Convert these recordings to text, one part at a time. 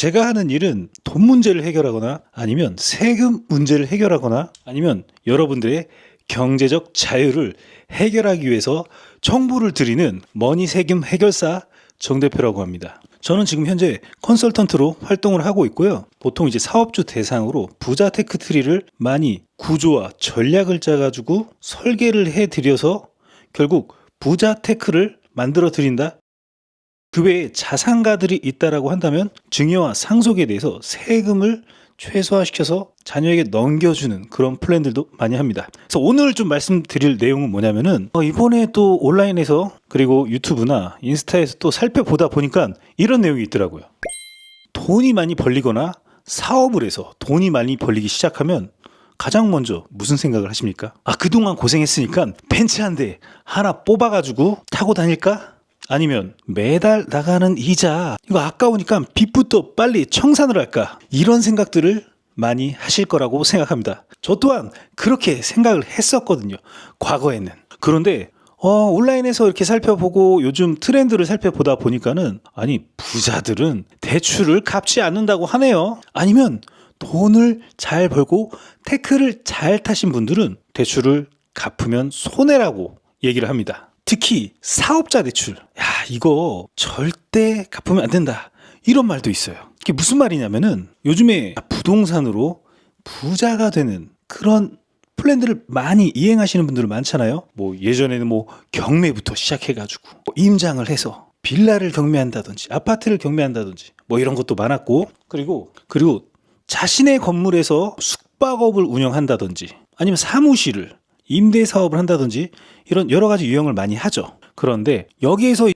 제가 하는 일은 돈 문제를 해결하거나 아니면 세금 문제를 해결하거나 아니면 여러분들의 경제적 자유를 해결하기 위해서 정보를 드리는 머니 세금 해결사 정 대표라고 합니다. 저는 지금 현재 컨설턴트로 활동을 하고 있고요. 보통 이제 사업주 대상으로 부자 테크트리를 많이 구조와 전략을 짜가지고 설계를 해드려서 결국 부자 테크를 만들어 드린다. 그 외에 자산가들이 있다라고 한다면 증여와 상속에 대해서 세금을 최소화시켜서 자녀에게 넘겨주는 그런 플랜들도 많이 합니다. 그래서 오늘 좀 말씀드릴 내용은 뭐냐면은 이번에 또 온라인에서 그리고 유튜브나 인스타에서 또 살펴보다 보니까 이런 내용이 있더라고요. 돈이 많이 벌리거나 사업을 해서 돈이 많이 벌리기 시작하면 가장 먼저 무슨 생각을 하십니까? 그동안 고생했으니까 벤츠 한 대 하나 뽑아가지고 타고 다닐까? 아니면 매달 나가는 이자 이거 아까우니까 빚부터 빨리 청산을 할까? 이런 생각들을 많이 하실 거라고 생각합니다. 저 또한 그렇게 생각을 했었거든요. 과거에는. 그런데 온라인에서 이렇게 살펴보고 요즘 트렌드를 살펴보다 보니까는 부자들은 대출을 갚지 않는다고 하네요. 아니면 돈을 잘 벌고 테크를 잘 타신 분들은 대출을 갚으면 손해라고 얘기를 합니다. 특히 사업자 대출, 이거 절대 갚으면 안 된다, 이런 말도 있어요. 이게 무슨 말이냐면은 요즘에 부동산으로 부자가 되는 그런 플랜들을 많이 이행하시는 분들 많잖아요. 예전에는 경매부터 시작해가지고 임장을 해서 빌라를 경매한다든지 아파트를 경매한다든지 이런 것도 많았고, 그리고 자신의 건물에서 숙박업을 운영한다든지 아니면 사무실을 임대 사업을 한다든지 이런 여러 가지 유형을 많이 하죠. 그런데 여기에서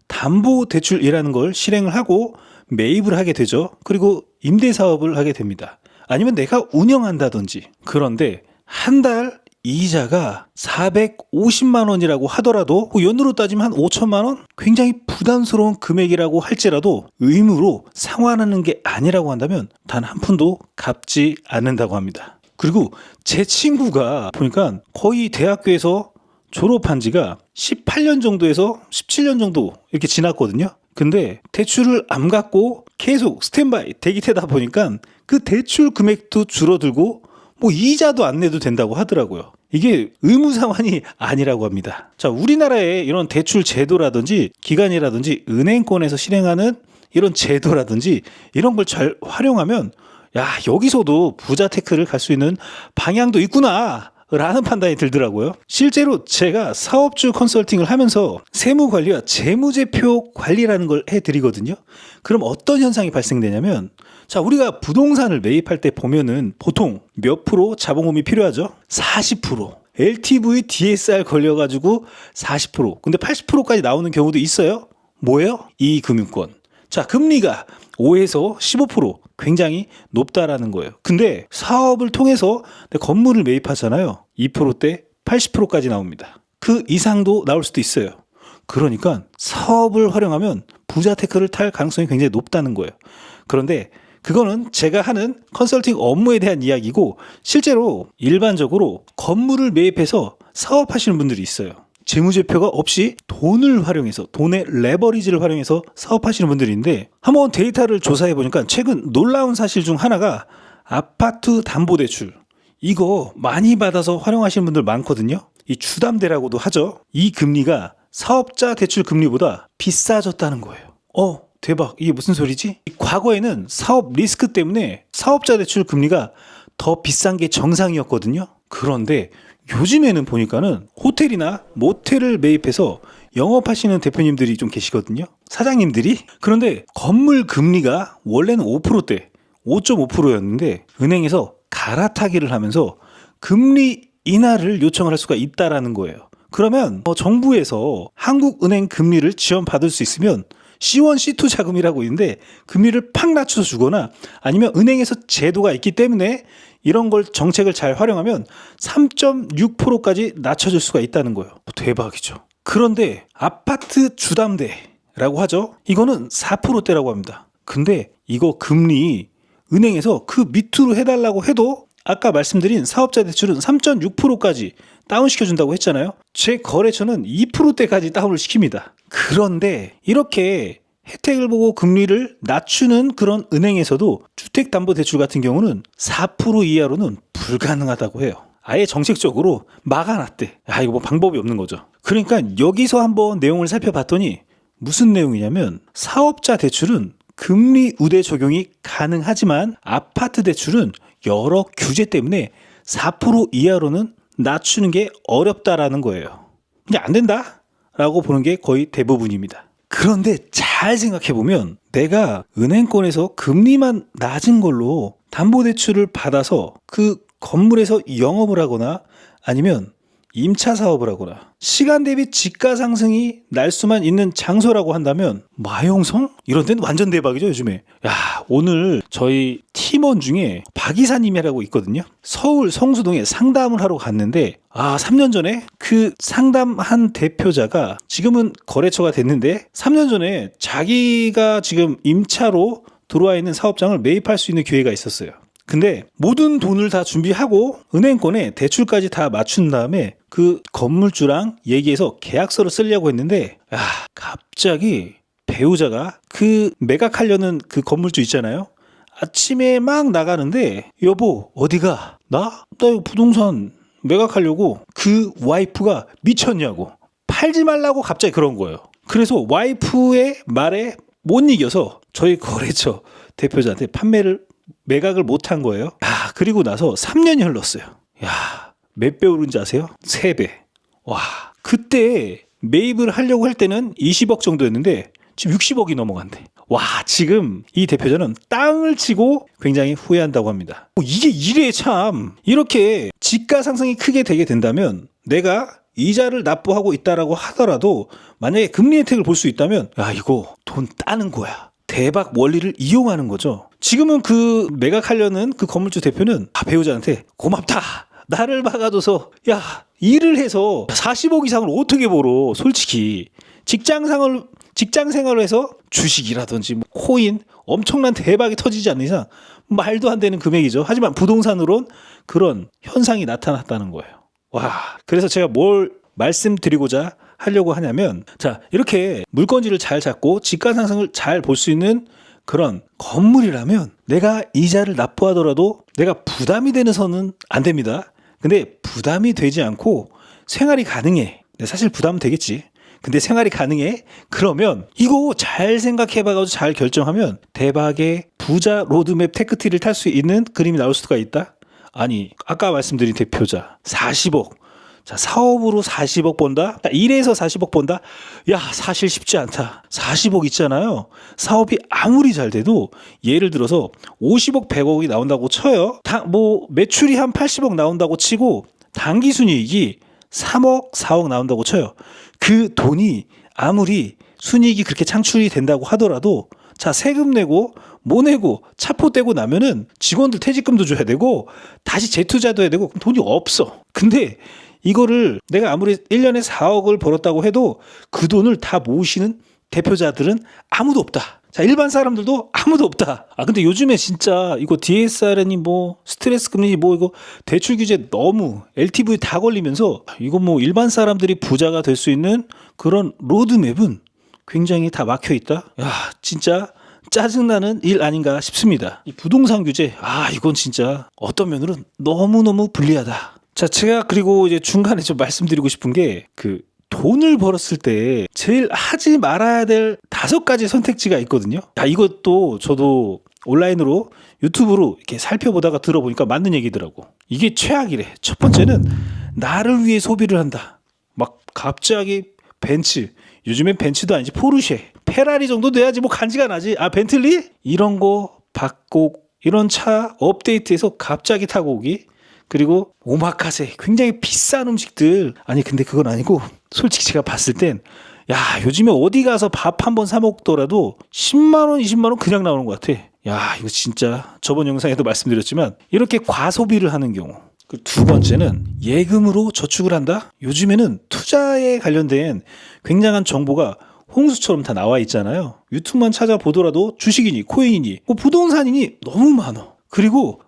담보 대출이라는 걸 실행을 하고 매입을 하게 되죠. 그리고 임대 사업을 하게 됩니다. 아니면 내가 운영한다든지. 그런데 한 달 이자가 450만 원이라고 하더라도 연으로 따지면 한 5천만 원? 굉장히 부담스러운 금액이라고 할지라도 의무로 상환하는 게 아니라고 한다면 단 한 푼도 갚지 않는다고 합니다. 그리고 제 친구가 보니까 거의 대학교에서 졸업한 지가 18년 정도에서 17년 정도 이렇게 지났거든요. 근데 대출을 안 갚고 계속 스탠바이 대기태다 보니까 그 대출 금액도 줄어들고 이자도 안 내도 된다고 하더라고요. 이게 의무 상환이 아니라고 합니다. 자, 우리나라의 이런 대출 제도라든지 기관이라든지 은행권에서 실행하는 이런 제도라든지 이런 걸 잘 활용하면 여기서도 부자 테크를 갈 수 있는 방향도 있구나 라는 판단이 들더라고요. 실제로 제가 사업주 컨설팅을 하면서 세무관리와 재무제표 관리라는 걸 해드리거든요. 그럼 어떤 현상이 발생되냐면, 자, 우리가 부동산을 매입할 때 보면은 보통 몇 프로 자본금이 필요하죠? 40%. LTV, DSR 걸려가지고 40%. 근데 80%까지 나오는 경우도 있어요. 뭐예요? 이금융권. 자, 금리가 5에서 15%. 굉장히 높다라는 거예요. 근데 사업을 통해서 건물을 매입하잖아요. 2%대 80%까지 나옵니다. 그 이상도 나올 수도 있어요. 그러니까 사업을 활용하면 부자 테크를 탈 가능성이 굉장히 높다는 거예요. 그런데 그거는 제가 하는 컨설팅 업무에 대한 이야기고, 실제로 일반적으로 건물을 매입해서 사업하시는 분들이 있어요. 재무제표가 없이 돈을 활용해서, 돈의 레버리지를 활용해서 사업하시는 분들인데, 한번 데이터를 조사해 보니까 최근 놀라운 사실 중 하나가 아파트 담보대출, 이거 많이 받아서 활용하시는 분들 많거든요. 이 주담대라고도 하죠. 이 금리가 사업자 대출 금리보다 비싸졌다는 거예요. 대박, 이게 무슨 소리지? 과거에는 사업 리스크 때문에 사업자 대출 금리가 더 비싼 게 정상이었거든요. 그런데 요즘에는 보니까는 호텔이나 모텔을 매입해서 영업하시는 대표님들이 좀 계시거든요. 사장님들이. 그런데 건물 금리가 원래는 5%대 5.5%였는데 은행에서 갈아타기를 하면서 금리 인하를 요청을 할 수가 있다라는 거예요. 그러면 정부에서 한국은행 금리를 지원받을 수 있으면 C1, C2 자금이라고 있는데 금리를 팍 낮춰서 주거나, 아니면 은행에서 제도가 있기 때문에 이런 걸 정책을 잘 활용하면 3.6%까지 낮춰줄 수가 있다는 거예요. 대박이죠. 그런데 아파트 주담대라고 하죠. 이거는 4%대라고 합니다. 근데 이거 금리 은행에서 그 밑으로 해달라고 해도 아까 말씀드린 사업자 대출은 3.6%까지 다운시켜준다고 했잖아요. 제 거래처는 2%대까지 다운을 시킵니다. 그런데 이렇게 혜택을 보고 금리를 낮추는 그런 은행에서도 주택담보대출 같은 경우는 4% 이하로는 불가능하다고 해요. 아예 정책적으로 막아놨대. 이거 뭐 방법이 없는 거죠. 그러니까 여기서 한번 내용을 살펴봤더니 무슨 내용이냐면 사업자 대출은 금리 우대 적용이 가능하지만 아파트 대출은 여러 규제 때문에 4% 이하로는 낮추는 게 어렵다라는 거예요. 그냥 안 된다라고 보는 게 거의 대부분입니다. 그런데 잘 생각해보면 내가 은행권에서 금리만 낮은 걸로 담보대출을 받아서 그 건물에서 영업을 하거나 아니면 임차 사업을 하거나 시간 대비 지가 상승이 날 수만 있는 장소라고 한다면 마용성? 이런 데는 완전 대박이죠 요즘에. 오늘 저희 팀원 중에 박 이사님이라고 있거든요. 서울 성수동에 상담을 하러 갔는데 3년 전에 그 상담한 대표자가 지금은 거래처가 됐는데 3년 전에 자기가 지금 임차로 들어와 있는 사업장을 매입할 수 있는 기회가 있었어요. 근데 모든 돈을 다 준비하고 은행권에 대출까지 다 맞춘 다음에 그 건물주랑 얘기해서 계약서를 쓰려고 했는데 갑자기 배우자가 그 매각하려는 그 건물주 있잖아요. 아침에 막 나가는데 여보 어디가? 나 이거 부동산 매각하려고. 그 와이프가 미쳤냐고 팔지 말라고 갑자기 그런 거예요. 그래서 와이프의 말에 못 이겨서 저희 거래처 대표자한테 매각을 못한 거예요. 그리고 나서 3년이 흘렀어요. 몇 배 오른지 아세요? 3배. 그때 매입을 하려고 할 때는 20억 정도였는데 지금 60억이 넘어간대. 지금 이 대표자는 땅을 치고 굉장히 후회한다고 합니다. 이게 이래 참. 이렇게 지가 상승이 크게 되게 된다면 내가 이자를 납부하고 있다라고 하더라도 만약에 금리 혜택을 볼 수 있다면 이거 돈 따는 거야. 대박 원리를 이용하는 거죠. 지금은 그 매각하려는 그 건물주 대표는 배우자한테 고맙다. 나를 막아줘서 일을 해서 40억 이상을 어떻게 벌어. 솔직히 직장 생활을 해서 주식이라든지 코인 엄청난 대박이 터지지 않는 이상 말도 안 되는 금액이죠. 하지만 부동산으론 그런 현상이 나타났다는 거예요. 그래서 제가 뭘 말씀드리고자 하려고 하냐면 이렇게 물건지를 잘 잡고 지가 상승을 잘 볼 수 있는 그런 건물이라면 내가 이자를 납부하더라도 내가 부담이 되는 선은 안 됩니다. 근데 부담이 되지 않고 생활이 가능해. 사실 부담은 되겠지. 근데 생활이 가능해? 그러면 이거 잘 생각해봐가지고 잘 결정하면 대박의 부자 로드맵 테크트리를 탈 수 있는 그림이 나올 수가 있다? 아까 말씀드린 대표자 40억. 사업으로 40억 번다? 일해서 40억 번다? 사실 쉽지 않다. 40억 있잖아요. 사업이 아무리 잘 돼도 예를 들어서 50억, 100억이 나온다고 쳐요. 매출이 한 80억 나온다고 치고 단기 순이익이 3억, 4억 나온다고 쳐요. 그 돈이 아무리 순이익이 그렇게 창출이 된다고 하더라도 세금 내고 뭐 내고 차포 떼고 나면은 직원들 퇴직금도 줘야 되고 다시 재투자도 해야 되고 돈이 없어. 근데 이거를 내가 아무리 1년에 4억을 벌었다고 해도 그 돈을 다 모으시는 대표자들은 아무도 없다. 일반 사람들도 아무도 없다. 근데 요즘에 진짜 이거 DSR이니 스트레스 금리 이거 대출 규제 너무 LTV 다 걸리면서 이거 일반 사람들이 부자가 될 수 있는 그런 로드맵은 굉장히 다 막혀 있다. 진짜 짜증나는 일 아닌가 싶습니다. 이 부동산 규제 이건 진짜 어떤 면으로는 너무너무 불리하다. 제가 그리고 이제 중간에 좀 말씀드리고 싶은 게 돈을 벌었을 때 제일 하지 말아야 될 5가지 선택지가 있거든요. 이것도 저도 온라인으로 유튜브로 이렇게 살펴보다가 들어보니까 맞는 얘기더라고. 이게 최악이래. 첫 번째는 나를 위해 소비를 한다. 갑자기 벤츠, 요즘엔 벤츠도 아니지 포르쉐, 페라리 정도 돼야지 간지가 나지. 벤틀리? 이런 거 받고 이런 차 업데이트해서 갑자기 타고 오기. 그리고 오마카세, 굉장히 비싼 음식들. 근데 그건 아니고 솔직히 제가 봤을 땐 요즘에 어디 가서 밥 한 번 사 먹더라도 10만 원, 20만 원 그냥 나오는 것 같아. 이거 진짜 저번 영상에도 말씀드렸지만 이렇게 과소비를 하는 경우. 그 두 번째는 예금으로 저축을 한다? 요즘에는 투자에 관련된 굉장한 정보가 홍수처럼 다 나와 있잖아요. 유튜브만 찾아보더라도 주식이니 코인이니 부동산이니 너무 많아. 그리고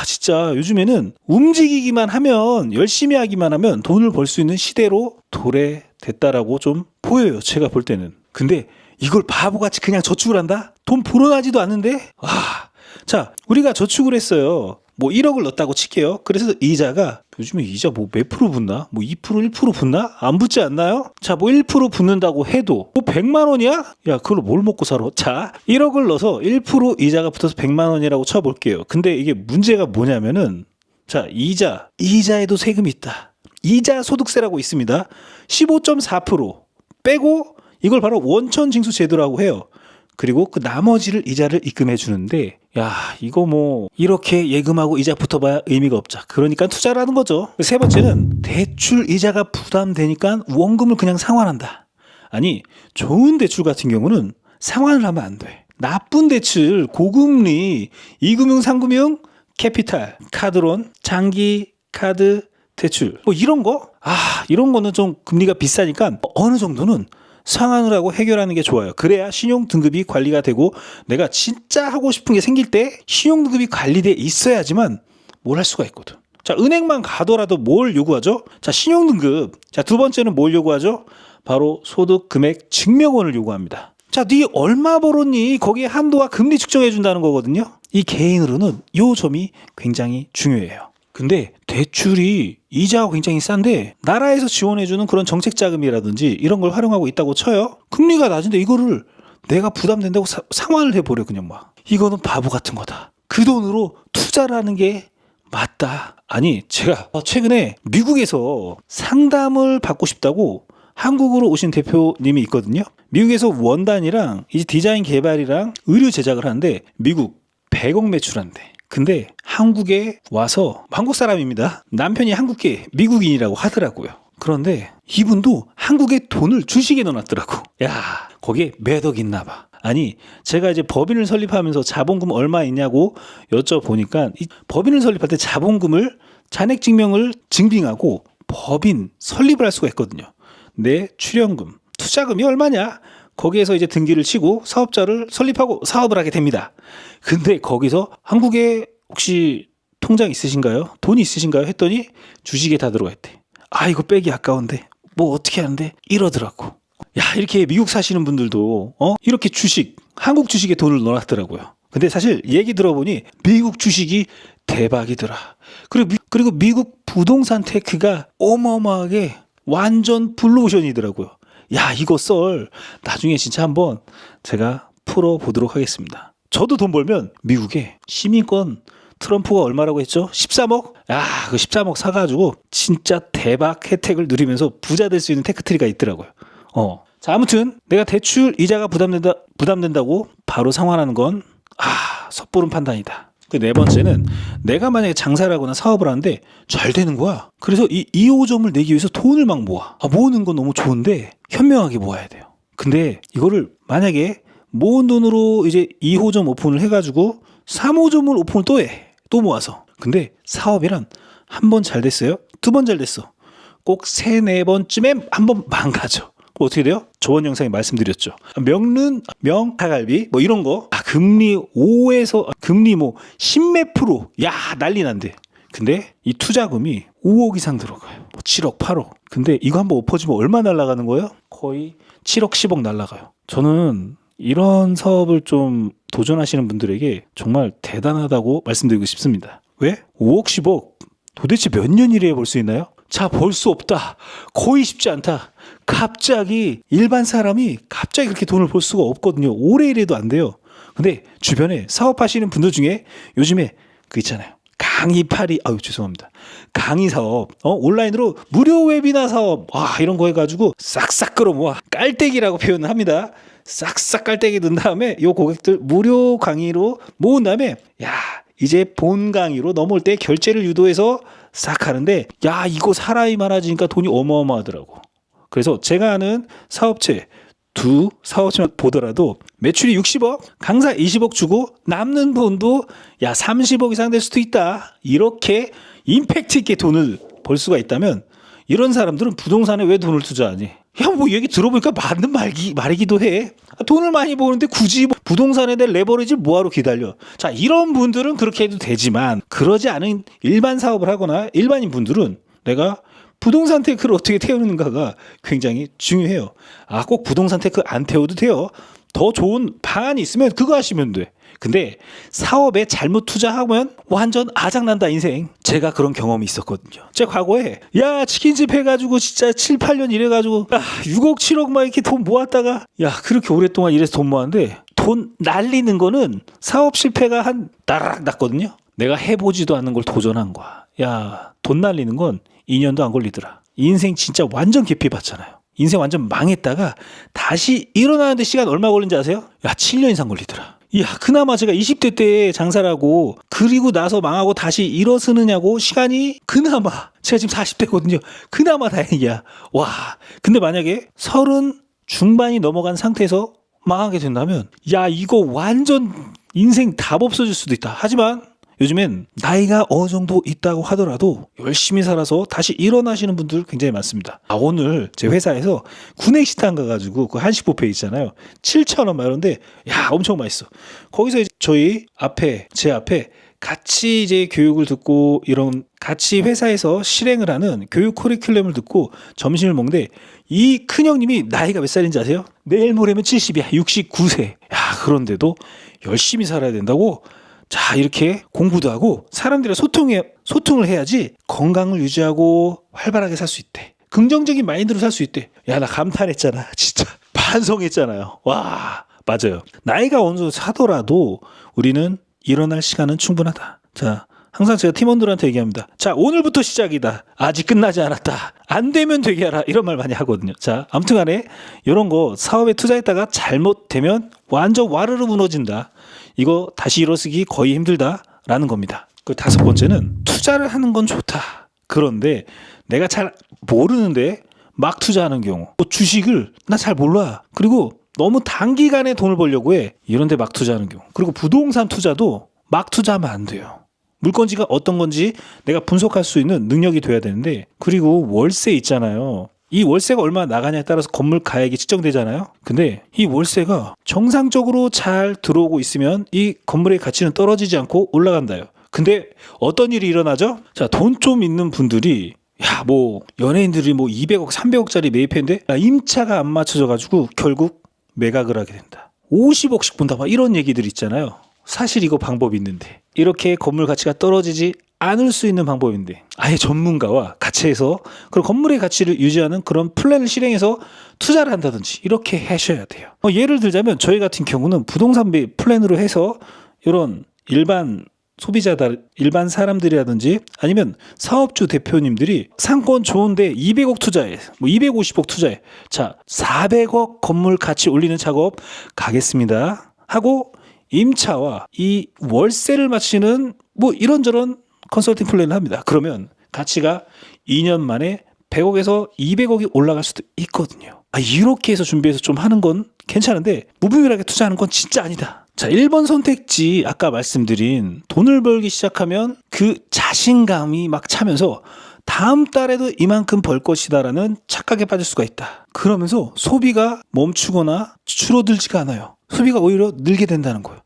진짜 요즘에는 움직이기만 하면, 열심히 하기만 하면 돈을 벌 수 있는 시대로 도래됐다라고 좀 보여요. 제가 볼 때는. 근데 이걸 바보같이 그냥 저축을 한다? 돈 불어나지도 않는데? 자, 우리가 저축을 했어요. 뭐 1억을 넣었다고 칠게요. 그래서 이자가 요즘에 이자 뭐 몇 프로 붙나? 뭐 2%, 1% 붙나? 안 붙지 않나요? 자, 뭐 1% 붙는다고 해도 뭐 100만 원이야? 야, 그걸로 뭘 먹고 살아? 자, 1억을 넣어서 1% 이자가 붙어서 100만 원이라고 쳐볼게요. 근데 이게 문제가 뭐냐면은 자, 이자에도 세금이 있다. 이자 소득세라고 있습니다. 15.4% 빼고 이걸 바로 원천징수 제도라고 해요. 그리고 그 나머지를 이자를 입금해 주는데 야, 이거 뭐 이렇게 예금하고 이자 붙어봐야 의미가 없자. 그러니까 투자라는 거죠. 세 번째는 대출 이자가 부담되니까 원금을 그냥 상환한다. 아니, 좋은 대출 같은 경우는 상환을 하면 안 돼. 나쁜 대출, 고금리, 2금융, 3금융, 캐피탈, 카드론, 장기 카드 대출 뭐 이런 거? 이런 거는 좀 금리가 비싸니까 어느 정도는 상환을 하고 해결하는 게 좋아요. 그래야 신용 등급이 관리가 되고 내가 진짜 하고 싶은 게 생길 때 신용 등급이 관리돼 있어야지만 뭘 할 수가 있거든. 자, 은행만 가더라도 뭘 요구하죠? 자, 신용 등급. 자, 두 번째는 뭘 요구하죠? 바로 소득 금액 증명원을 요구합니다. 자, 네 얼마 벌었니? 거기에 한도와 금리 측정해 준다는 거거든요. 이 개인으로는 이 점이 굉장히 중요해요. 근데 대출이 이자가 굉장히 싼데 나라에서 지원해주는 그런 정책 자금이라든지 이런 걸 활용하고 있다고 쳐요. 금리가 낮은데 이거를 내가 부담된다고 상환을 해버려 그냥 막. 이거는 바보 같은 거다. 그 돈으로 투자를 하는 게 맞다. 아니, 제가 최근에 미국에서 상담을 받고 싶다고 한국으로 오신 대표님이 있거든요. 미국에서 원단이랑 이제 디자인 개발이랑 의류 제작을 하는데 미국 100억 매출한대. 근데 한국에 와서 한국 사람입니다. 남편이 한국계 미국인이라고 하더라고요. 그런데 이분도 한국에 돈을 주식에 넣어놨더라고. 야, 거기에 몇 억 있나 봐. 아니, 제가 이제 법인을 설립하면서 자본금 얼마 있냐고 여쭤보니까 이 법인을 설립할 때 자본금을 잔액증명을 증빙하고 법인 설립을 할 수가 있거든요. 내 출연금, 투자금이 얼마냐? 거기에서 이제 등기를 치고 사업자를 설립하고 사업을 하게 됩니다. 근데 거기서 한국에 혹시 통장 있으신가요? 돈 있으신가요? 했더니 주식에 다 들어가 있대. 이거 빼기 아까운데 뭐 어떻게 하는데? 이러더라고. 야, 이렇게 미국 사시는 분들도 이렇게 한국 주식에 돈을 넣어놨더라고요. 근데 사실 얘기 들어보니 미국 주식이 대박이더라. 그리고 미국 부동산 테크가 어마어마하게 완전 블루오션이더라고요. 야, 이거 썰 나중에 진짜 한번 제가 풀어보도록 하겠습니다. 저도 돈 벌면 미국에 시민권 트럼프가 얼마라고 했죠? 13억? 그 13억 사가지고 진짜 대박 혜택을 누리면서 부자 될 수 있는 테크트리가 있더라고요. 자, 아무튼 내가 대출 이자가 부담된다고 바로 상환하는 건 섣부른 판단이다. 그 네 번째는 내가 만약에 장사를 하거나 사업을 하는데 잘 되는 거야. 그래서 이 2호점을 내기 위해서 돈을 막 모아. 모으는 건 너무 좋은데 현명하게 모아야 돼요. 근데 이거를 만약에 모은 돈으로 이제 2호점 오픈을 해가지고 3호점을 오픈을 또 해. 또 모아서. 근데 사업이란 한 번 잘 됐어요. 두 번 잘 됐어. 꼭 3, 4번쯤에 한 번 망가져. 어떻게 돼요? 저번 영상에 말씀드렸죠. 명타갈비 뭐 이런 거 금리 5에서 금리 뭐 10몇 프로 야 난리 난대. 근데 이 투자금이 5억 이상 들어가요. 뭐 7억 8억. 근데 이거 한번 엎어지면 얼마 날아가는 거예요? 거의 7억 10억 날아가요. 저는 이런 사업을 좀 도전하시는 분들에게 정말 대단하다고 말씀드리고 싶습니다. 왜? 5억 10억 도대체 몇 년 일에 벌 수 있나요? 자, 벌 수 없다. 거의 쉽지 않다. 갑자기 일반 사람이 갑자기 그렇게 돈을 벌 수가 없거든요. 오래 일해도 안 돼요. 근데 주변에 사업하시는 분들 중에 요즘에 그 있잖아요. 죄송합니다. 강의 사업, 온라인으로 무료 웨비나 사업, 이런 거 해가지고 싹싹 끌어모아 깔때기라고 표현을 합니다. 싹싹 깔때기 넣은 다음에 요 고객들 무료 강의로 모은 다음에 이제 본 강의로 넘어올 때 결제를 유도해서 싹 하는데 이거 사람이 많아지니까 돈이 어마어마하더라고. 그래서 제가 아는 사업체 두 사업체만 보더라도 매출이 60억, 강사 20억 주고 남는 돈도 30억 이상 될 수도 있다. 이렇게 임팩트 있게 돈을 벌 수가 있다면 이런 사람들은 부동산에 왜 돈을 투자하니? 뭐 얘기 들어보니까 맞는 말이기도 해. 돈을 많이 버는데 굳이 부동산에 대한 레버리지를 뭐하러 기다려. 자, 이런 분들은 그렇게 해도 되지만 그러지 않은 일반 사업을 하거나 일반인 분들은 내가 부동산 테크를 어떻게 태우는가가 굉장히 중요해요. 꼭 부동산 테크 안 태워도 돼요. 더 좋은 방안이 있으면 그거 하시면 돼. 근데 사업에 잘못 투자하면 완전 아작난다 인생. 제가 그런 경험이 있었거든요. 제가 과거에 치킨집 해가지고 진짜 7, 8년 일해가지고 6억 7억 막 이렇게 돈 모았다가 그렇게 오랫동안 일해서 돈 모았는데 돈 날리는 거는 사업 실패가 한 따락 났거든요. 내가 해보지도 않는 걸 도전한 거야. 돈 날리는 건 2년도 안 걸리더라. 인생 진짜 완전 깊이 봤잖아요. 인생 완전 망했다가 다시 일어나는데 시간 얼마 걸린지 아세요? 7년 이상 걸리더라. 그나마 제가 20대 때 장사를 하고 그리고 나서 망하고 다시 일어서느냐고 시간이 그나마 제가 지금 40대거든요. 그나마 다행이야. 근데 만약에 30 중반이 넘어간 상태에서 망하게 된다면 이거 완전 인생 답 없어질 수도 있다. 하지만 요즘엔 나이가 어느 정도 있다고 하더라도 열심히 살아서 다시 일어나시는 분들 굉장히 많습니다. 오늘 제 회사에서 구내식당 가가지고 그 한식 뷔페 있잖아요. 7,000원 막 이런데 엄청 맛있어. 거기서 이제 제 앞에 같이 이제 교육을 듣고 이런 같이 회사에서 실행을 하는 교육 커리큘럼을 듣고 점심을 먹는데 이 큰형님이 나이가 몇 살인지 아세요? 내일 모레면 70이야. 69세. 그런데도 열심히 살아야 된다고 이렇게 공부도 하고 사람들이랑 소통을 해야지 건강을 유지하고 활발하게 살 수 있대. 긍정적인 마인드로 살 수 있대. 나 감탄했잖아. 진짜 반성했잖아요. 맞아요. 나이가 어느 정도 차더라도 우리는 일어날 시간은 충분하다. 항상 제가 팀원들한테 얘기합니다. 오늘부터 시작이다. 아직 끝나지 않았다. 안 되면 되게 하라. 이런 말 많이 하거든요. 아무튼 간에 이런 거 사업에 투자했다가 잘못되면 완전 와르르 무너진다. 이거 다시 일어서기 거의 힘들다라는 겁니다. 그 5번째는 투자를 하는 건 좋다. 그런데 내가 잘 모르는데 막 투자하는 경우. 주식을 나 잘 몰라. 그리고 너무 단기간에 돈을 벌려고 해. 이런 데 막 투자하는 경우. 그리고 부동산 투자도 막 투자하면 안 돼요. 물건지가 어떤 건지 내가 분석할 수 있는 능력이 돼야 되는데, 그리고 월세 있잖아요. 이 월세가 얼마나 나가냐에 따라서 건물 가액이 측정되잖아요. 근데 이 월세가 정상적으로 잘 들어오고 있으면 이 건물의 가치는 떨어지지 않고 올라간다요. 근데 어떤 일이 일어나죠? 돈 좀 있는 분들이 연예인들이 200억 300억짜리 매입했는데 임차가 안 맞춰져 가지고 결국 매각을 하게 된다. 50억씩 본다 이런 얘기들 있잖아요. 사실 이거 방법이 있는데, 이렇게 건물 가치가 떨어지지 않을 수 있는 방법인데 아예 전문가와 같이 해서 그런 건물의 가치를 유지하는 그런 플랜을 실행해서 투자를 한다든지 이렇게 하셔야 돼요. 예를 들자면 저희 같은 경우는 부동산 플랜으로 해서 이런 일반 소비자들, 일반 사람들이라든지 아니면 사업주 대표님들이 상권 좋은데 200억 투자해, 250억 투자해, 400억 건물 가치 올리는 작업 가겠습니다 하고 임차와 이 월세를 맞추는 이런저런 컨설팅 플랜을 합니다. 그러면 가치가 2년 만에 100억에서 200억이 올라갈 수도 있거든요. 이렇게 해서 준비해서 좀 하는 건 괜찮은데 무분별하게 투자하는 건 진짜 아니다. 1번 선택지 아까 말씀드린 돈을 벌기 시작하면 그 자신감이 막 차면서 다음 달에도 이만큼 벌 것이다라는 착각에 빠질 수가 있다. 그러면서 소비가 멈추거나 줄어들지가 않아요. 소비가 오히려 늘게 된다는 거예요.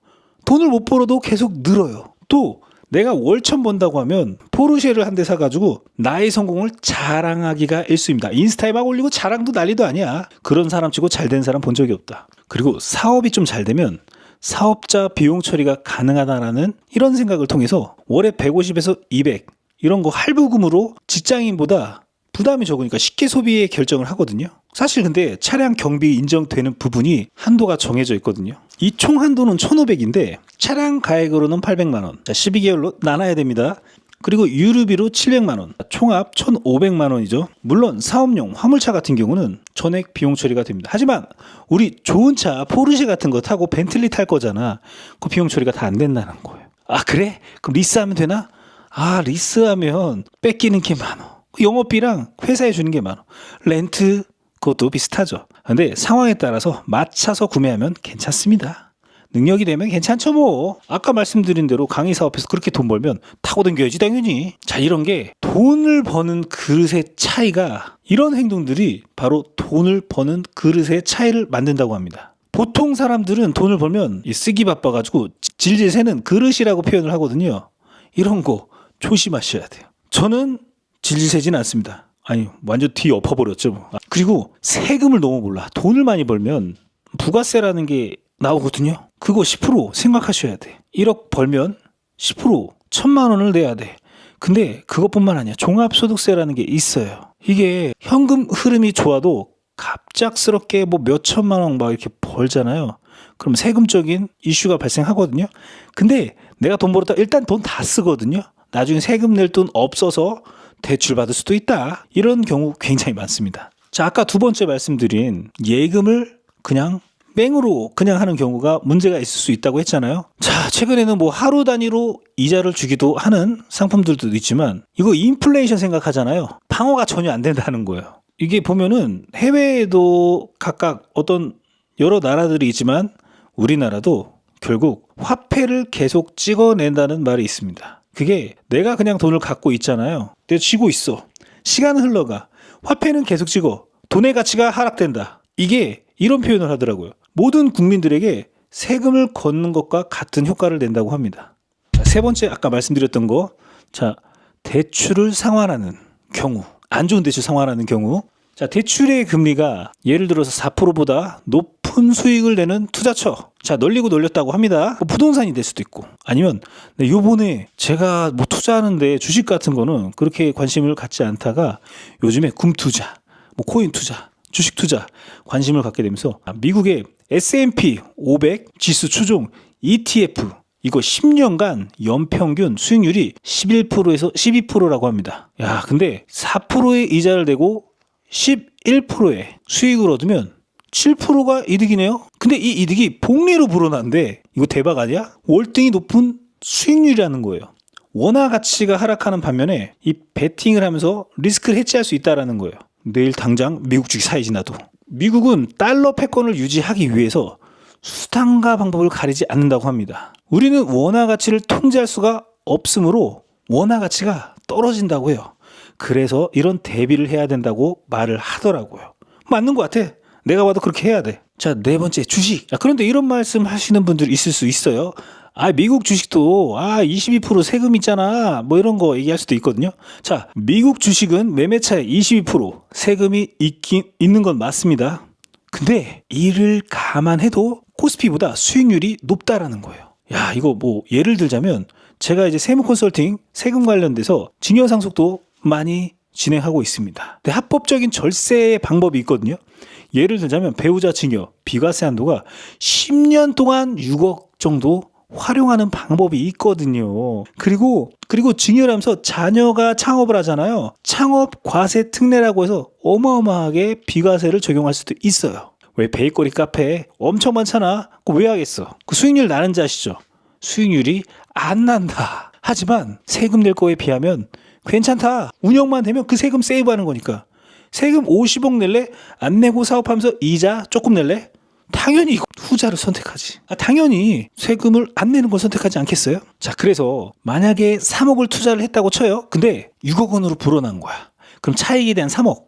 돈을 못 벌어도 계속 늘어요. 또 내가 월천 번다고 하면 포르쉐를 한 대 사가지고 나의 성공을 자랑하기가 일쑤입니다. 인스타에 막 올리고 자랑도 난리도 아니야. 그런 사람 치고 잘된 사람 본 적이 없다. 그리고 사업이 좀 잘 되면 사업자 비용 처리가 가능하다라는 이런 생각을 통해서 월에 150에서 200 이런 거 할부금으로 직장인보다 부담이 적으니까 쉽게 소비에 결정을 하거든요. 사실 근데 차량 경비 인정되는 부분이 한도가 정해져 있거든요. 이 총 한도는 1,500인데 차량 가액으로는 800만 원. 12개월로 나눠야 됩니다. 그리고 유류비로 700만 원. 총합 1,500만 원이죠. 물론 사업용 화물차 같은 경우는 전액 비용 처리가 됩니다. 하지만 우리 좋은 차 포르쉐 같은 거 타고 벤틀리 탈 거잖아. 그 비용 처리가 다 안 된다는 거예요. 그래? 그럼 리스하면 되나? 리스하면 뺏기는 게 많어. 영업비랑 회사에 주는 게 많아. 렌트 그것도 비슷하죠. 근데 상황에 따라서 맞춰서 구매하면 괜찮습니다. 능력이 되면 괜찮죠 뭐. 아까 말씀드린 대로 강의 사업에서 그렇게 돈 벌면 타고 댕겨야지 당연히. 이런 게 돈을 버는 그릇의 차이가, 이런 행동들이 바로 돈을 버는 그릇의 차이를 만든다고 합니다. 보통 사람들은 돈을 벌면 쓰기 바빠가지고 질질 새는 그릇이라고 표현을 하거든요. 이런 거 조심하셔야 돼요. 저는 질질 새지는 않습니다. 아니 완전 뒤 엎어버렸죠 뭐. 그리고 세금을 너무 몰라. 돈을 많이 벌면 부가세라는 게 나오거든요. 그거 10% 생각하셔야 돼. 1억 벌면 10% 1,000만 원을 내야 돼. 근데 그것뿐만 아니야. 종합소득세라는 게 있어요. 이게 현금 흐름이 좋아도 갑작스럽게 뭐 몇 천만 원 막 이렇게 벌잖아요. 그럼 세금적인 이슈가 발생하거든요. 근데 내가 돈 벌었다 일단 돈 다 쓰거든요. 나중에 세금 낼 돈 없어서 대출 받을 수도 있다. 이런 경우 굉장히 많습니다. 자, 아까 두 번째 말씀드린 예금을 그냥 뺑으로 그냥 하는 경우가 문제가 있을 수 있다고 했잖아요. 자, 최근에는 뭐 하루 단위로 이자를 주기도 하는 상품들도 있지만 이거 인플레이션 생각하잖아요. 방어가 전혀 안 된다는 거예요. 이게 보면은 해외에도 각각 어떤 여러 나라들이 있지만 우리나라도 결국 화폐를 계속 찍어낸다는 말이 있습니다. 그게 내가 그냥 돈을 갖고 있잖아요. 내가 쥐고 있어. 시간은 흘러가. 화폐는 계속 찍어. 돈의 가치가 하락된다. 이게 이런 표현을 하더라고요. 모든 국민들에게 세금을 걷는 것과 같은 효과를 낸다고 합니다. 자, 세 번째 아까 말씀드렸던 거. 자, 대출을 상환하는 경우. 안 좋은 대출 상환하는 경우. 자, 대출의 금리가 예를 들어서 4%보다 높은 수익을 내는 투자처. 자, 널리고 널렸다고 합니다. 뭐 부동산이 될 수도 있고. 아니면 요번에 제가 뭐 투자하는데 주식 같은 거는 그렇게 관심을 갖지 않다가 요즘에 금 투자, 뭐 코인 투자, 주식 투자 관심을 갖게 되면서 미국의 S&P 500 지수 추종 ETF 이거 10년간 연평균 수익률이 11%에서 12%라고 합니다. 야, 근데 4%의 이자를 내고 11%의 수익을 얻으면 7%가 이득이네요. 근데 이 이득이 복리로 불어난데 이거 대박 아니야? 월등히 높은 수익률이라는 거예요. 원화 가치가 하락하는 반면에 이 베팅을 하면서 리스크를 해치할 수 있다는 거예요. 내일 당장 미국 주식 사야지 나도. 미국은 달러 패권을 유지하기 위해서 수단과 방법을 가리지 않는다고 합니다. 우리는 원화 가치를 통제할 수가 없으므로 원화 가치가 떨어진다고 해요. 그래서 이런 대비를 해야 된다고 말을 하더라고요. 맞는 것 같아. 내가 봐도 그렇게 해야 돼. 자, 네 번째 주식. 그런데 이런 말씀 하시는 분들 있을 수 있어요. 미국 주식도 22% 세금 있잖아. 뭐 이런 거 얘기할 수도 있거든요. 자, 미국 주식은 매매차에 22% 세금이 있는 건 맞습니다. 근데 이를 감안해도 코스피보다 수익률이 높다라는 거예요. 야, 이거 뭐 예를 들자면 제가 이제 세무 컨설팅 세금 관련돼서 증여 상속도 많이 진행하고 있습니다. 근데 합법적인 절세의 방법이 있거든요. 예를 들자면 배우자 증여 비과세 한도가 10년 동안 6억 정도 활용하는 방법이 있거든요. 그리고 증여를 하면서 자녀가 창업을 하잖아요. 창업 과세 특례라고 해서 어마어마하게 비과세를 적용할 수도 있어요. 왜 베이커리 카페 엄청 많잖아. 그거 왜 하겠어? 그 수익률 나는지 아시죠? 수익률이 안 난다. 하지만 세금 낼 거에 비하면 괜찮다. 운영만 되면 그 세금 세이브하는 거니까. 세금 50억 낼래? 안 내고 사업하면서 이자 조금 낼래? 당연히 후자를 선택하지. 당연히 세금을 안 내는 걸 선택하지 않겠어요? 자, 그래서 만약에 3억을 투자를 했다고 쳐요. 근데 6억 원으로 불어난 거야. 그럼 차익에 대한 3억.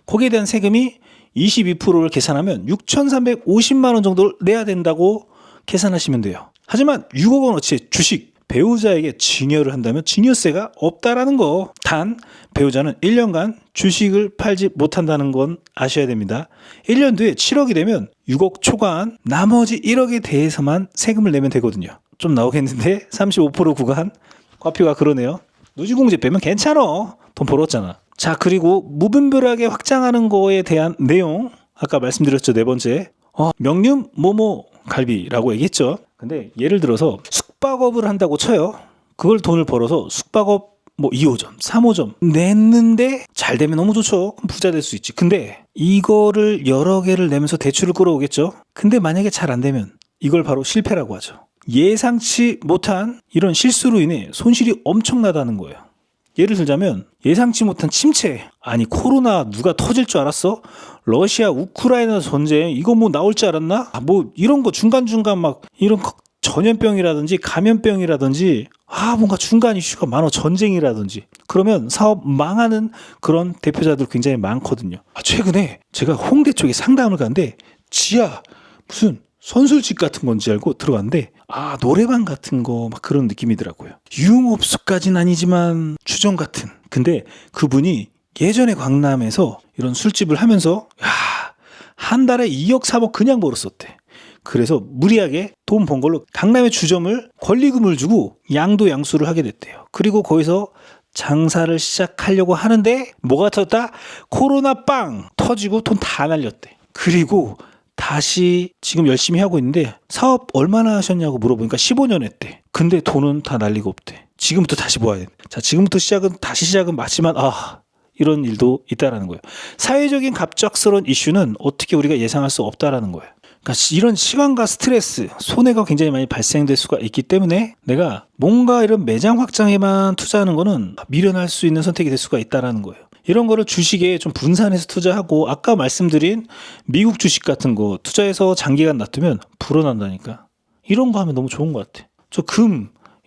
거기에 대한 세금이 22%를 계산하면 6,350만 원 정도를 내야 된다고 계산하시면 돼요. 하지만 6억 원어치 주식 배우자에게 증여를 한다면 증여세가 없다라는 거. 단 배우자는 1년간 주식을 팔지 못한다는 건 아셔야 됩니다. 1년 뒤에 7억이 되면 6억 초과한 나머지 1억에 대해서만 세금을 내면 되거든요. 좀 나오겠는데 35% 구간 과표가 그러네요. 누지공제 빼면 괜찮아. 돈 벌었잖아. 자, 그리고 무분별하게 확장하는 거에 대한 내용 아까 말씀드렸죠. 네 번째 명륜 모모 갈비라고 얘기했죠. 근데 예를 들어서 숙박업을 한다고 쳐요. 그걸 돈을 벌어서 숙박업 뭐 2호점, 3호점 냈는데 잘 되면 너무 좋죠. 그럼 부자 될 수 있지. 근데 이거를 여러 개를 내면서 대출을 끌어오겠죠. 근데 만약에 잘 안 되면 이걸 바로 실패라고 하죠. 예상치 못한 이런 실수로 인해 손실이 엄청나다는 거예요. 예를 들자면 예상치 못한 침체. 아니 코로나 누가 터질 줄 알았어? 러시아 우크라이나 전쟁 이거 뭐 나올 줄 알았나? 뭐 이런 거 중간중간 막 이런 전염병이라든지 감염병이라든지 뭔가 중간 이슈가 많아. 전쟁이라든지. 그러면 사업 망하는 그런 대표자들 굉장히 많거든요. 최근에 제가 홍대 쪽에 상담을 갔는데 지하 무슨 선술집 같은 건지 알고 들어갔는데 노래방 같은 거 막 그런 느낌이더라고요. 유흥업소까지는 아니지만 추정 같은. 근데 그분이 예전에 강남에서 이런 술집을 하면서 한 달에 2억 3억 그냥 벌었었대. 그래서 무리하게 돈 번 걸로 강남의 주점을 권리금을 주고 양도 양수를 하게 됐대요. 그리고 거기서 장사를 시작하려고 하는데 뭐가 터졌다? 코로나 빵 터지고 돈 다 날렸대. 그리고 다시 지금 열심히 하고 있는데 사업 얼마나 하셨냐고 물어보니까 15년 했대. 근데 돈은 다 날리고 없대. 지금부터 다시 모아야 돼. 자, 지금부터 다시 시작은 맞지만 이런 일도 있다라는 거예요. 사회적인 갑작스러운 이슈는 어떻게 우리가 예상할 수 없다라는 거예요. 그러니까 이런 시간과 스트레스, 손해가 굉장히 많이 발생될 수가 있기 때문에 내가 뭔가 이런 매장 확장에만 투자하는 거는 미련할 수 있는 선택이 될 수가 있다라는 거예요. 이런 거를 주식에 좀 분산해서 투자하고 아까 말씀드린 미국 주식 같은 거 투자해서 장기간 놔두면 불어난다니까. 이런 거 하면 너무 좋은 것 같아. 저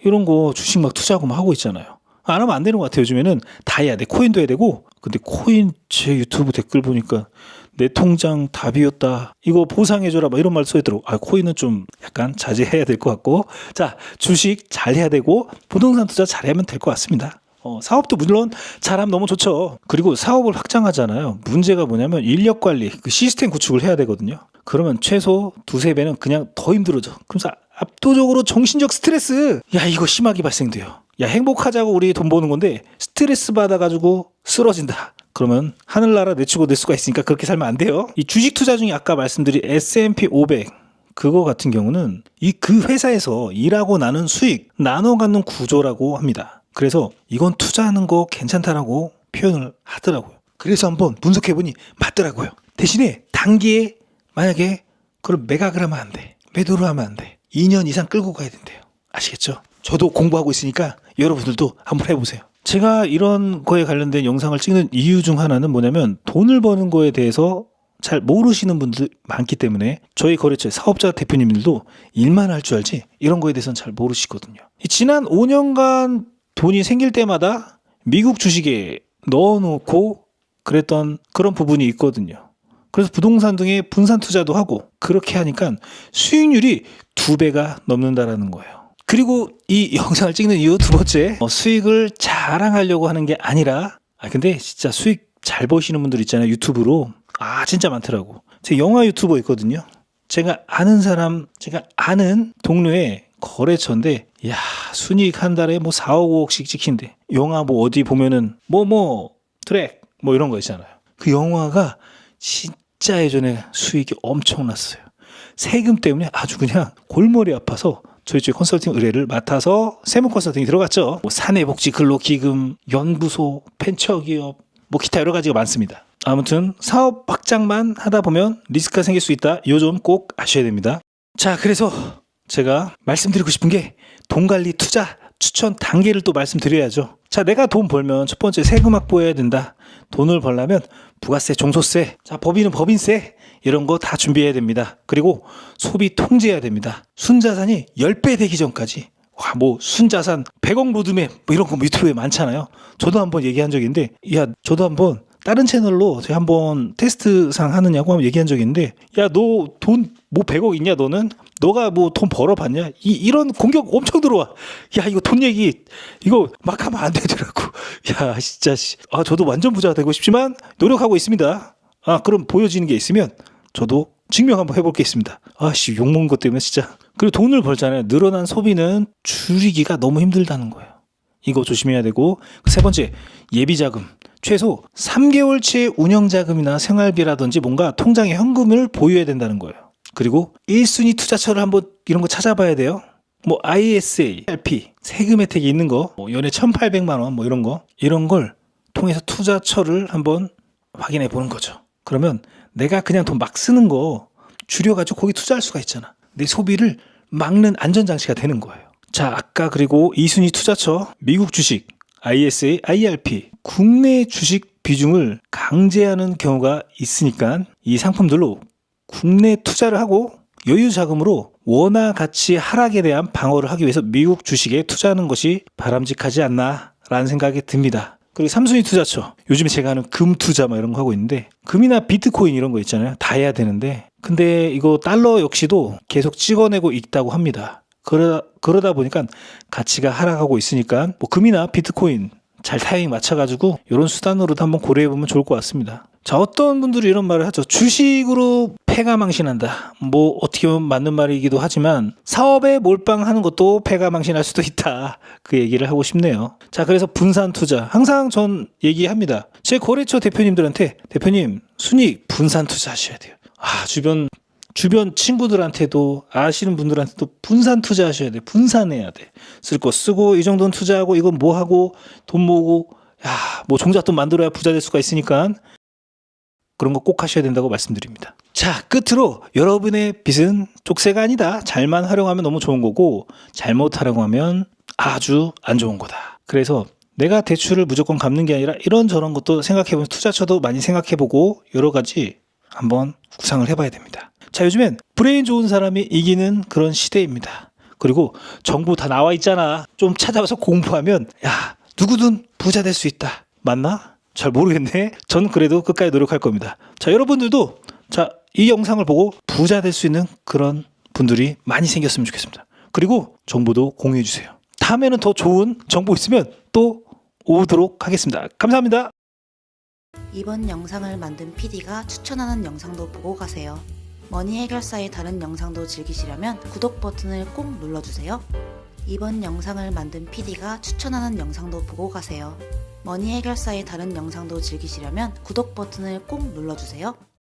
이런 거 주식 막 투자하고 막 하고 있잖아요. 안 하면 안 되는 것 같아요. 요즘에는 다 해야 돼. 코인도 해야 되고. 근데 코인 제 유튜브 댓글 보니까 내 통장 다 비웠다. 이거 보상해줘라. 막 이런 말 써있더라고. 코인은 좀 약간 자제해야 될 것 같고. 자, 주식 잘 해야 되고 부동산 투자 잘 하면 될 것 같습니다. 사업도 물론 잘하면 너무 좋죠. 그리고 사업을 확장하잖아요. 문제가 뭐냐면 인력 관리, 그 시스템 구축을 해야 되거든요. 그러면 최소 2-3배는 그냥 더 힘들어져. 그래서 압도적으로 정신적 스트레스. 이거 심하게 발생돼요. 행복하자고 우리 돈 버는 건데 스트레스 받아가지고 쓰러진다. 그러면 하늘나라 내치고 낼 수가 있으니까 그렇게 살면 안 돼요. 이 주식 투자 중에 아까 말씀드린 S&P 500 그거 같은 경우는 그 회사에서 일하고 나는 수익 나눠 갖는 구조라고 합니다. 그래서 이건 투자하는 거 괜찮다라고 표현을 하더라고요. 그래서 한번 분석해보니 맞더라고요. 대신에 단기에 만약에 그걸 매각을 하면 안 돼. 매도를 하면 안 돼. 2년 이상 끌고 가야 된대요. 아시겠죠? 저도 공부하고 있으니까 여러분들도 한번 해보세요. 제가 이런 거에 관련된 영상을 찍는 이유 중 하나는 뭐냐면 돈을 버는 거에 대해서 잘 모르시는 분들 많기 때문에 저희 거래처의 사업자 대표님들도 일만 할 줄 알지 이런 거에 대해서는 잘 모르시거든요. 지난 5년간 돈이 생길 때마다 미국 주식에 넣어놓고 그랬던 그런 부분이 있거든요. 그래서 부동산 등에 분산 투자도 하고 그렇게 하니까 수익률이 2배가 넘는다라는 거예요. 그리고 이 영상을 찍는 이유 두 번째, 수익을 자랑하려고 하는 게 아니라 근데 진짜 수익 잘 버시는 분들 있잖아요. 유튜브로. 진짜 많더라고. 제 영화 유튜버 있거든요. 제가 아는 동료의 거래처인데 순이익 한 달에 4억 5억씩 찍힌대. 영화 어디 보면은 트랙 이런 거 있잖아요. 그 영화가 진짜 예전에 수익이 엄청났어요. 세금 때문에 아주 그냥 골머리 아파서 저희 쪽 컨설팅 의뢰를 맡아서 세무 컨설팅이 들어갔죠. 사내복지 근로기금, 연구소, 벤처기업, 기타 여러 가지가 많습니다. 아무튼 사업 확장만 하다 보면 리스크가 생길 수 있다. 이 점 꼭 아셔야 됩니다. 자, 그래서 제가 말씀드리고 싶은 게 돈 관리 투자 추천 단계를 또 말씀드려야죠. 자, 내가 돈 벌면 첫 번째 세금 확보해야 된다. 돈을 벌려면 부가세, 종소세, 자, 법인은 법인세 이런 거 다 준비해야 됩니다. 그리고 소비 통제해야 됩니다. 순자산이 10배 되기 전까지 순자산 100억 로드맵 이런 거 유튜브에 많잖아요. 저도 한번 얘기한 적이 있는데 저도 한번 다른 채널로 제가 한번 테스트상 하느냐고 한번 얘기한 적이 있는데 너 돈 100억 있냐 너는? 너가 돈 벌어봤냐? 이런 공격 엄청 들어와. 이거 돈 얘기 이거 막 하면 안 되더라고. 진짜 저도 완전 부자가 되고 싶지만 노력하고 있습니다. 그럼 보여지는 게 있으면 저도 증명 한번 해볼 게 있습니다. 욕먹는 것 때문에 진짜. 그리고 돈을 벌잖아요. 늘어난 소비는 줄이기가 너무 힘들다는 거예요. 이거 조심해야 되고 세 번째 예비자금. 최소 3개월치 운영자금이나 생활비라든지 뭔가 통장에 현금을 보유해야 된다는 거예요. 그리고 1순위 투자처를 한번 이런 거 찾아봐야 돼요. ISA, RP, 세금 혜택이 있는 거, 연에 1,800만 원 이런 걸 통해서 투자처를 한번 확인해 보는 거죠. 그러면 내가 그냥 돈 막 쓰는 거 줄여가지고 거기 투자할 수가 있잖아. 내 소비를 막는 안전장치가 되는 거예요. 자, 아까 그리고 2순위 투자처, 미국 주식, ISA, IRP, 국내 주식 비중을 강제하는 경우가 있으니까 이 상품들로 국내 투자를 하고 여유 자금으로 원화 가치 하락에 대한 방어를 하기 위해서 미국 주식에 투자하는 것이 바람직하지 않나라는 생각이 듭니다. 그리고 3순위 투자처, 요즘에 제가 하는 금 투자 이런 거 하고 있는데 금이나 비트코인 이런 거 있잖아요. 다 해야 되는데 근데 이거 달러 역시도 계속 찍어내고 있다고 합니다. 그러다 보니까 가치가 하락하고 있으니까 금이나 비트코인 잘 타이밍 맞춰가지고 이런 수단으로도 한번 고려해보면 좋을 것 같습니다. 자, 어떤 분들이 이런 말을 하죠. 주식으로 패가 망신한다. 뭐 어떻게 보면 맞는 말이기도 하지만 사업에 몰빵하는 것도 패가 망신할 수도 있다. 그 얘기를 하고 싶네요. 자, 그래서 분산 투자. 항상 전 얘기합니다. 제 거래처 대표님들한테 대표님 순이익 분산 투자하셔야 돼요. 주변 친구들한테도 아시는 분들한테도 분산 투자하셔야 돼. 분산해야 돼. 쓸 거 쓰고 이 정도는 투자하고 이건 뭐 하고 돈 모으고 뭐 종잣돈 만들어야 부자 될 수가 있으니까 그런 거 꼭 하셔야 된다고 말씀드립니다. 자, 끝으로 여러분의 빚은 쪽새가 아니다. 잘만 활용하면 너무 좋은 거고 잘못 활용하면 아주 안 좋은 거다. 그래서 내가 대출을 무조건 갚는 게 아니라 이런저런 것도 생각해보면 투자처도 많이 생각해보고 여러 가지 한번 구상을 해봐야 됩니다. 자, 요즘엔 브레인 좋은 사람이 이기는 그런 시대입니다. 그리고 정보 다 나와 있잖아. 좀 찾아와서 공부하면 누구든 부자 될 수 있다. 맞나? 잘 모르겠네. 전 그래도 끝까지 노력할 겁니다. 자, 여러분들도 이 영상을 보고 부자 될 수 있는 그런 분들이 많이 생겼으면 좋겠습니다. 그리고 정보도 공유해 주세요. 다음에는 더 좋은 정보 있으면 또 오도록 하겠습니다. 감사합니다. 이번 영상을 만든 PD가 추천하는 영상도 보고 가세요. 머니 해결사의 다른 영상도 즐기시려면 구독 버튼을 꼭 눌러주세요. 이번 영상을 만든 PD가 추천하는 영상도 보고 가세요. 머니 해결사의 다른 영상도 즐기시려면 구독 버튼을 꼭 눌러주세요.